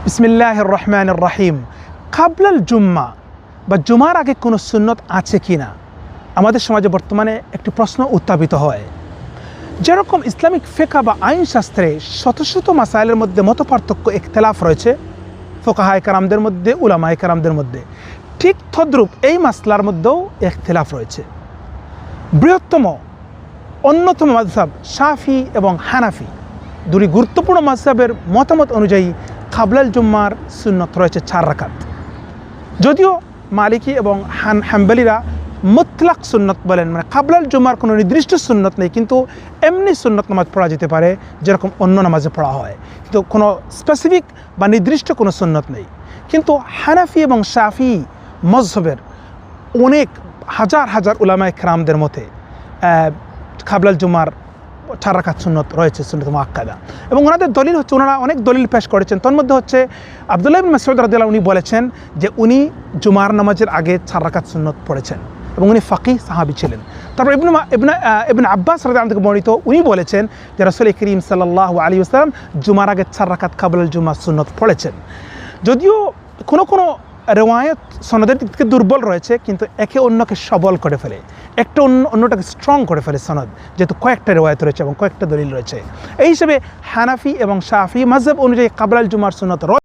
বিসমিল্লাহির রহমানির রহিম। কাবলাল জুম্মা বা জুমার আগে কোনো সুন্নত আছে কি না, আমাদের সমাজে বর্তমানে একটি প্রশ্ন উত্থাপিত হয়। যেরকম ইসলামিক ফিকহ বা আইনশাস্ত্রে শত শত মাসাইলের মধ্যে মত পার্থক্য ইখতিলাফ রয়েছে ফুকাহায়ে কেরামদের মধ্যে, উলামায়ে কেরামদের মধ্যে, ঠিক তদ্রূপ এই মাসলার মধ্যেও ইখতিলাফ রয়েছে। বৃহত্তম অন্যতম মাযহাব শাফি এবং হানাফি, দুটি গুরুত্বপূর্ণ মাযহাবের মতামত অনুযায়ী কাবলাল জুম্মার সুন্নত রয়েছে 4 রাকাত। যদিও মালিকি এবং হাম্বলিরা মুতলাক সুন্নত বলেন, মানে কাবলাল জুম্মার কোনো নির্দিষ্ট সুন্নত নেই, কিন্তু এমনি সুন্নত নামাজ পড়া যেতে পারে যেরকম অন্য নামাজে পড়া হয়, কিন্তু কোনো স্পেসিফিক বা নির্দিষ্ট কোনো সুন্নত নেই। কিন্তু হানাফি এবং শাফি মযহবের অনেক হাজার হাজার উলামায়ে কেরামদের মতে কাবলাল জুম্মার 4 রাকাত সুন্নত রয়েছে, সুন্নত মুআক্কাদা। এবং ওনাদের দলিল হচ্ছে, ওনারা অনেক দলিল পেশ করেছেন। তার মধ্যে হচ্ছে আব্দুল্লাহ ইবনে মাসউদ রাদিয়াল্লাহু আনহু উনি বলেছেন যে উনি জুমার নামাজের আগে 4 রাকাত সুন্নত পড়েছেন এবং উনি ফাকিহ সাহাবী ছিলেন। তারপর ইবনে আব্বাস রাদিয়াল্লাহু আনহু থেকে বর্ণিত, উনি বলেছেন যে রাসূল করিম সাল্লাল্লাহু আলাইহি ওয়াসাল্লাম জুমার আগে 4 রাকাত কাবলাল জুম্মার সুন্নত পড়েছেন। যদিও কোনো রেওয়ায়ত সনদের দিক থেকে দুর্বল রয়েছে, কিন্তু একে অন্যকে সবল করে ফেলে, একটা অন্যটাকে স্ট্রং করে ফেলে সনদ, যেহেতু কয়েকটা রেওয়ায়ত রয়েছে এবং কয়েকটা দলিল রয়েছে। এই হিসেবে হানাফি এবং শাফি মাযহাব অনুযায়ী কাবলাল জুম্মার সুন্নত